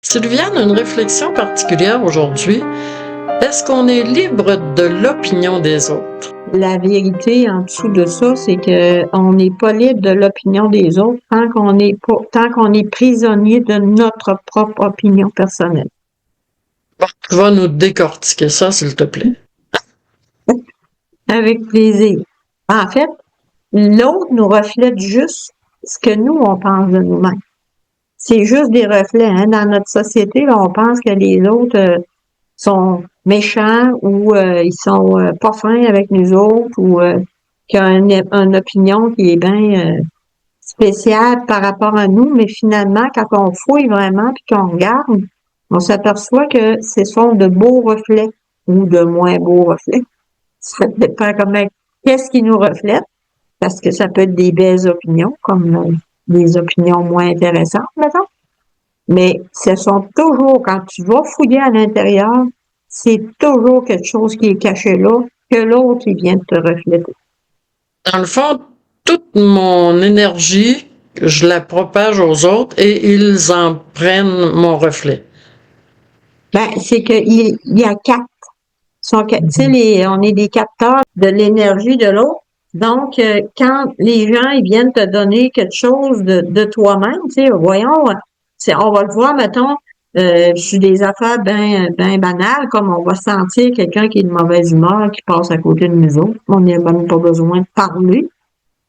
Sylviane, une réflexion particulière aujourd'hui. Est-ce qu'on est libre de l'opinion des autres? La vérité en dessous de ça, c'est que on n'est pas libre de l'opinion des autres tant qu'on est prisonnier de notre propre opinion personnelle. Tu vas nous décortiquer ça, s'il te plaît. Avec plaisir. En fait, l'autre nous reflète juste ce que nous, on pense de nous-mêmes. C'est juste des reflets. Hein? Dans notre société, là, on pense que les autres sont méchants ou ils sont pas fins avec nous autres ou qu'il y a une opinion qui est bien spéciale par rapport à nous, mais finalement, quand on fouille vraiment puis qu'on regarde, on s'aperçoit que ce sont de beaux reflets ou de moins beaux reflets. Ça dépend comment, qu'est-ce qui nous reflète, parce que ça peut être des belles opinions, comme des opinions moins intéressantes, mettons. Mais ce sont toujours, quand tu vas fouiller à l'intérieur, c'est toujours quelque chose qui est caché là, que l'autre, il vient de te refléter. Dans le fond, toute mon énergie, je la propage aux autres et ils en prennent mon reflet. Ben, c'est qu'il y a quatre. Tu sais, on est des capteurs de l'énergie de l'autre. Donc, quand les gens ils viennent te donner quelque chose de toi-même, tu sais, voyons, on va le voir, mettons, sur des affaires ben banales, comme on va sentir quelqu'un qui est de mauvaise humeur, qui passe à côté de nous autres. On n'a même pas besoin de parler.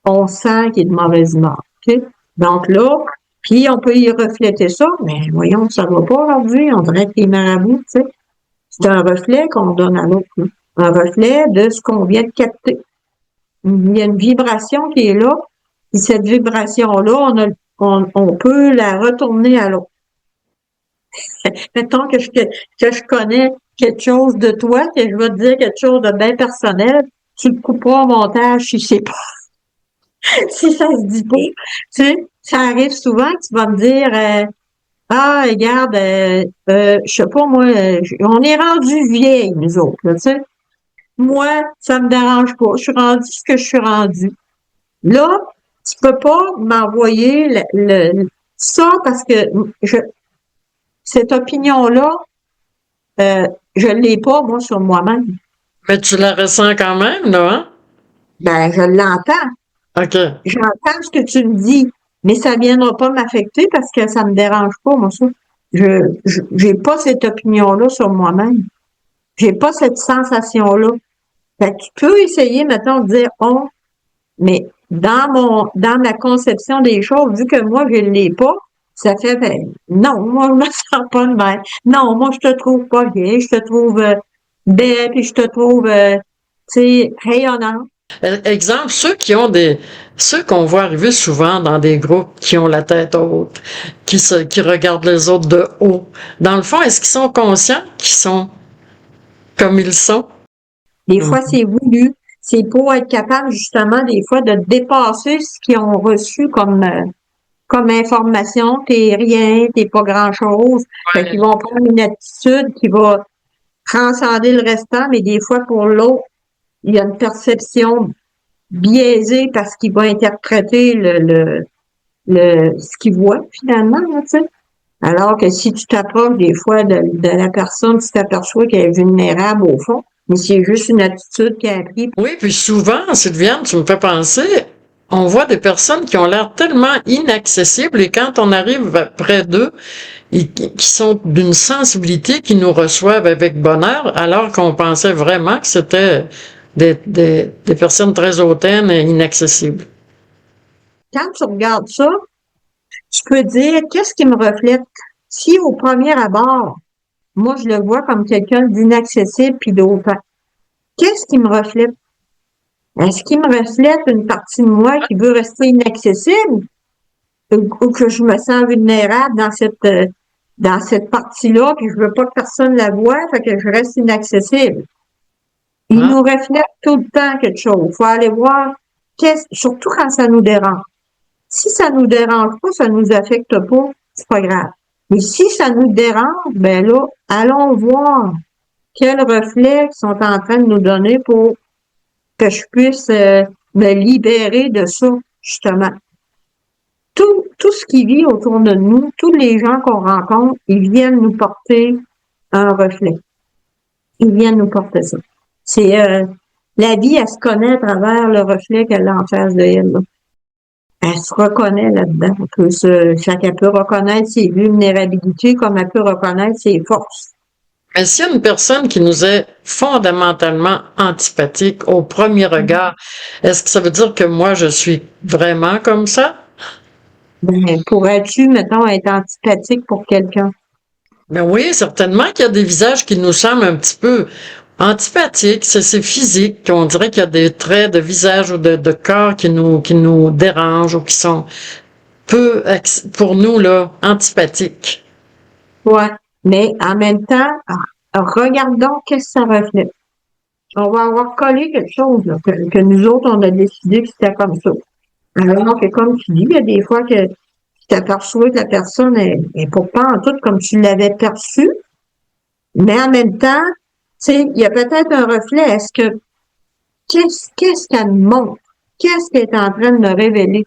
On sent qu'il est de mauvaise humeur. OK? Donc là, puis on peut y refléter ça, mais voyons, ça va pas aujourd'hui, on dirait que les marabouts, tu sais. C'est un reflet qu'on donne à l'autre. Là. Un reflet de ce qu'on vient de capter. Il y a une vibration qui est là, et cette vibration-là, on peut la retourner à l'autre. Mettons que je connais quelque chose de toi, que je vais te dire quelque chose de bien personnel, tu le couperas au montage si c'est pas, si ça se dit pas. Tu sais, ça arrive souvent que tu vas me dire, ah, regarde, je sais pas, moi, on est rendu vieilles, nous autres, là, tu sais. Moi, ça me dérange pas. Je suis rendu ce que je suis rendu. Là, tu peux pas m'envoyer ça parce que cette opinion-là, je l'ai pas, moi, sur moi-même. Mais tu la ressens quand même, là, hein? Ben, je l'entends. OK. J'entends ce que tu me dis, mais ça viendra pas m'affecter parce que ça me dérange pas, moi, ça. J'ai pas cette opinion-là sur moi-même. J'ai pas cette sensation-là. Fait que tu peux essayer, mettons, de dire, oh, mais dans ma conception des choses, vu que moi, je ne l'ai pas, ça fait, ben, non, moi, je me sens pas de même. Non, moi, je te trouve pas bien, je te trouve belle, puis je te trouve, tu sais, rayonnante. Exemple, ceux qu'on voit arriver souvent dans des groupes qui ont la tête haute, qui regardent les autres de haut. Dans le fond, est-ce qu'ils sont conscients qu'ils sont comme ils sont? Des fois, c'est voulu. C'est pour être capable, justement, des fois, de dépasser ce qu'ils ont reçu comme information. T'es rien, t'es pas grand-chose. Fait qu'ils vont prendre une attitude qui va transcender le restant, mais des fois, pour l'autre, il y a une perception biaisée parce qu'il va interpréter ce qu'il voit, finalement, là, tu sais. Alors que si tu t'approches des fois de la personne, tu t'aperçois qu'elle est vulnérable au fond, mais c'est juste une attitude qu'elle a prise. Oui, puis souvent, Sylviane, tu me fais penser, on voit des personnes qui ont l'air tellement inaccessibles et quand on arrive près d'eux, qui sont d'une sensibilité qui nous reçoivent avec bonheur, alors qu'on pensait vraiment que c'était des personnes très hautaines et inaccessibles. Quand tu regardes ça, tu peux dire qu'est-ce qui me reflète. Si au premier abord, moi je le vois comme quelqu'un d'inaccessible puis d'autant, qu'est-ce qui me reflète? Est-ce qu'il me reflète une partie de moi qui veut rester inaccessible ou que je me sens vulnérable dans cette partie-là, puis je veux pas que personne la voie, fait que je reste inaccessible. Il Hein? nous reflète tout le temps quelque chose. Il faut aller voir, surtout quand ça nous dérange. Si ça nous dérange pas, ça nous affecte pas, c'est pas grave. Mais si ça nous dérange, ben là, allons voir quels reflets ils sont en train de nous donner pour que je puisse me libérer de ça, justement. tout ce qui vit autour de nous, tous les gens qu'on rencontre, ils viennent nous porter un reflet. Ils viennent nous porter ça. C'est la vie, elle se connaît à travers le reflet qu'elle a en face de elle. Là. Elle se reconnaît là-dedans. Elle peut reconnaître ses vulnérabilités comme elle peut reconnaître ses forces. Mais s'il y a une personne qui nous est fondamentalement antipathique au premier regard, est-ce que ça veut dire que moi, je suis vraiment comme ça? Ben, pourrais-tu, mettons, être antipathique pour quelqu'un? Ben oui, certainement qu'il y a des visages qui nous semblent un petit peu antipathiques. C'est physique. On dirait qu'il y a des traits de visage ou de corps qui nous dérangent ou qui sont pour nous, là, antipathiques. Ouais. Mais en même temps, regardons qu'est-ce que ça reflète. On va avoir collé quelque chose là, que nous autres, on a décidé que c'était comme ça. Alors que comme tu dis, il y a des fois que tu t'aperçois que la personne est pas en tout comme tu l'avais perçu, mais en même temps, tu sais, il y a peut-être un reflet. Est-ce que qu'est-ce qu'elle me montre? Qu'est-ce qu'elle est en train de me révéler?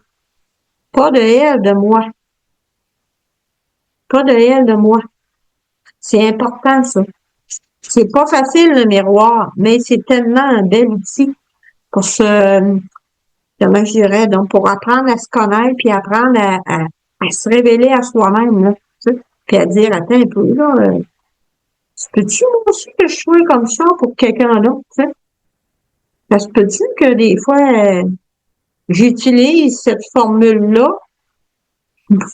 Pas de elle, de moi. Pas de elle, de moi. C'est important, ça. C'est pas facile, le miroir, mais c'est tellement un bel outil pour comment je dirais, donc pour apprendre à se connaître, puis apprendre à se révéler à soi-même, là, tu sais, puis à dire, attends un peu, là, peux-tu moi aussi que je sois comme ça pour quelqu'un d'autre, tu sais? Ça se peut-tu que des fois, j'utilise cette formule-là?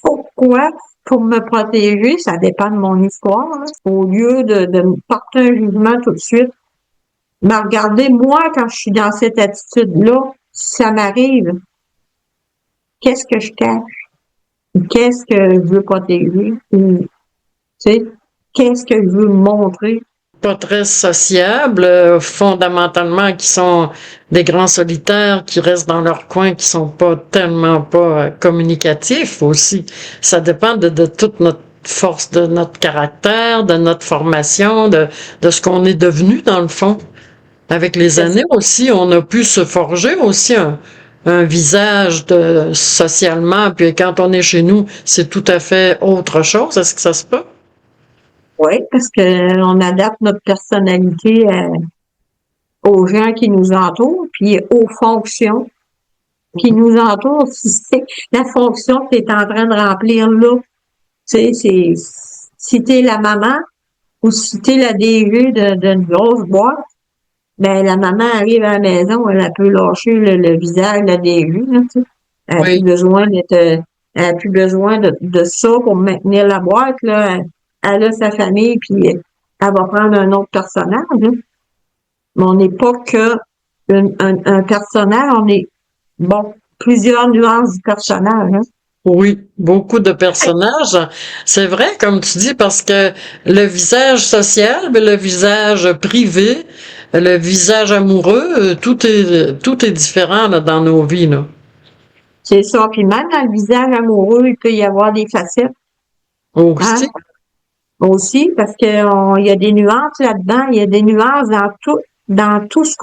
Pourquoi? Pour me protéger, ça dépend de mon histoire, hein. Au lieu de me porter un jugement tout de suite, mais regardez, moi, quand je suis dans cette attitude-là, si ça m'arrive, qu'est-ce que je cache? Qu'est-ce que je veux protéger? Tu sais, qu'est-ce que je veux montrer? Pas très sociables, fondamentalement, qui sont des grands solitaires, qui restent dans leur coin, qui sont tellement pas communicatifs aussi. Ça dépend de toute notre force, de notre caractère, de notre formation, de ce qu'on est devenu dans le fond. Avec les C'est années ça. aussi, on a pu se forger aussi un visage socialement, puis quand on est chez nous, c'est tout à fait autre chose. Est-ce que ça se peut? Oui, parce que on adapte notre personnalité aux gens qui nous entourent, puis aux fonctions qui nous entourent. Si c'est la fonction que tu es en train de remplir là, tu sais, si tu es la maman ou si tu es la DG d'une grosse boîte, ben la maman arrive à la maison, elle peut lâcher le visage de la DG, là, tu sais. Elle n'a plus Oui. besoin elle a plus besoin de ça pour maintenir la boîte, là. Elle a sa famille, puis elle va prendre un autre personnage, là. Mais on n'est pas que un personnage, on est, bon, plusieurs nuances du personnage, hein. Oui, beaucoup de personnages. C'est vrai, comme tu dis, parce que le visage social, mais le visage privé, le visage amoureux, tout est différent là, dans nos vies, là. C'est ça. Puis même dans le visage amoureux, il peut y avoir des facettes, hein, Aussi, aussi, parce que il y a des nuances là-dedans, il y a des nuances dans tout ce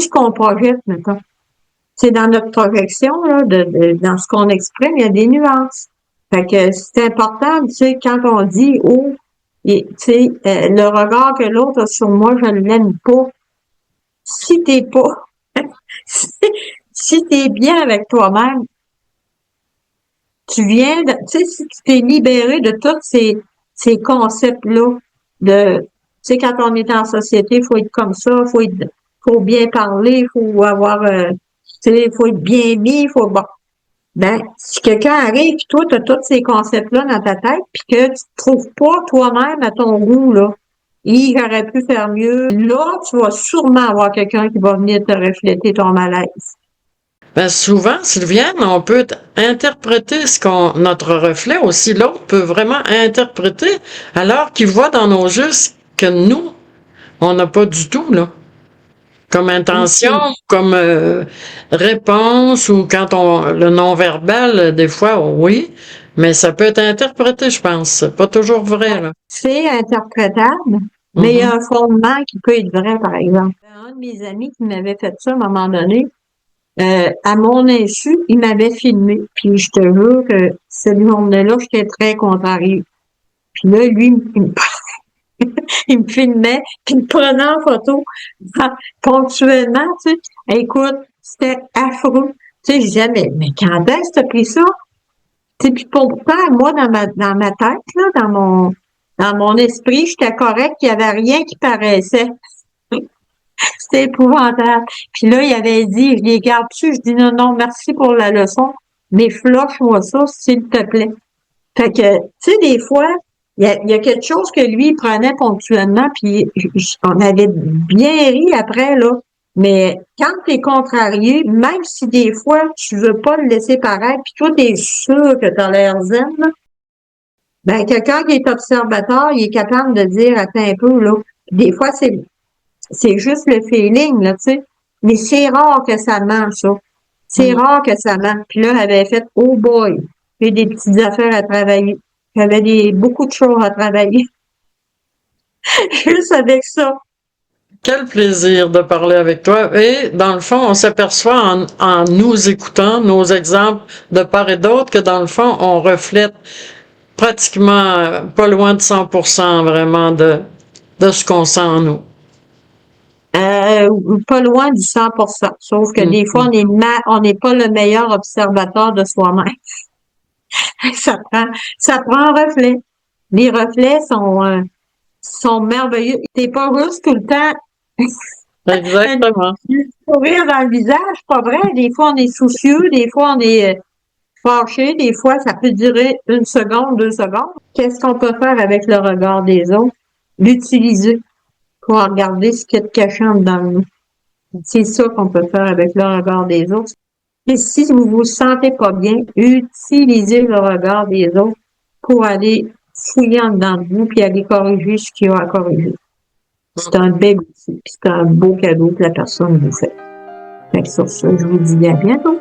qu'on projette, mettons. C'est dans notre projection, là, dans ce qu'on exprime, il y a des nuances. Fait que c'est important, tu sais, quand on dit, oh, tu sais, le regard que l'autre a sur moi, je ne l'aime pas. Si t'es pas, si, si t'es bien avec toi-même, tu viens de, tu sais, si tu t'es libéré de tous ces concepts-là de, tu sais, quand on est en société, il faut être comme ça, faut bien parler, il faut avoir, tu sais, faut être bien mis, il faut, bon. Ben, si quelqu'un arrive, puis toi, tu as tous ces concepts-là dans ta tête, puis que tu te trouves pas toi-même à ton goût, là, et j'aurais pu faire mieux, là, tu vas sûrement avoir quelqu'un qui va venir te refléter ton malaise. ben souvent, Sylviane, on peut interpréter notre reflet aussi. L'autre peut vraiment interpréter alors qu'il voit dans nos yeux ce que nous, on n'a pas du tout, là. Comme intention, Aussi. comme réponse ou quand le non-verbal, des fois, oui, mais ça peut être interprété, je pense. C'est pas toujours vrai, là. C'est interprétable, mais il y Mhm. a un fondement qui peut être vrai, par exemple. Un de mes amis qui m'avait fait ça à un moment donné, À mon insu, il m'avait filmé. Puis je te jure que cette journée-là, j'étais très contrariée. Puis là, lui, il me filmait, puis il me prenait en photo ponctuellement, tu sais. Écoute, c'était affreux. Tu sais, je disais, mais quand est-ce que t'as pris ça? Tu sais, puis pourtant, moi, dans ma tête, là, dans mon esprit, j'étais correct, il y avait rien qui paraissait. C'était épouvantable. Puis là, il avait dit, je les garde dessus. Je dis, non, non, merci pour la leçon, mais flush-moi ça, s'il te plaît. Fait que, tu sais, des fois, il y a quelque chose que lui il prenait ponctuellement, puis on avait bien ri après, là. Mais quand t'es contrarié, même si des fois tu veux pas le laisser paraître, puis toi, t'es sûr que t'as l'air zen, là, ben quelqu'un qui est observateur, il est capable de dire, attends un peu, là. Des fois, c'est juste le feeling, là, tu sais. Mais c'est rare que ça ment, ça. C'est rare que ça ment. Puis là, elle avait fait, oh boy, j'ai des petites affaires à travailler. J'avais beaucoup de choses à travailler. Juste avec ça. Quel plaisir de parler avec toi. Et dans le fond, on s'aperçoit en nous écoutant nos exemples de part et d'autre que dans le fond, on reflète pratiquement pas loin de 100% vraiment de ce qu'on sent en nous. Pas loin du 100%. Sauf que des fois, on n'est pas le meilleur observateur de soi-même. Ça prend un reflet. Les reflets sont merveilleux. T'es pas juste tout le temps Exactement. un sourire dans le visage, pas vrai. Des fois, on est soucieux, des fois, on est fâché, des fois, ça peut durer 1 seconde, 2 secondes. Qu'est-ce qu'on peut faire avec le regard des autres? L'utiliser pour regarder ce qu'il y a de caché en dedans de nous. C'est ça qu'on peut faire avec le regard des autres. Et si vous vous sentez pas bien, utilisez le regard des autres pour aller fouiller en dedans de vous puis aller corriger ce qu'il y a à corriger. C'est un bel outil, puis c'est un beau cadeau que la personne vous fait. Fait que sur ça, je vous dis à bientôt.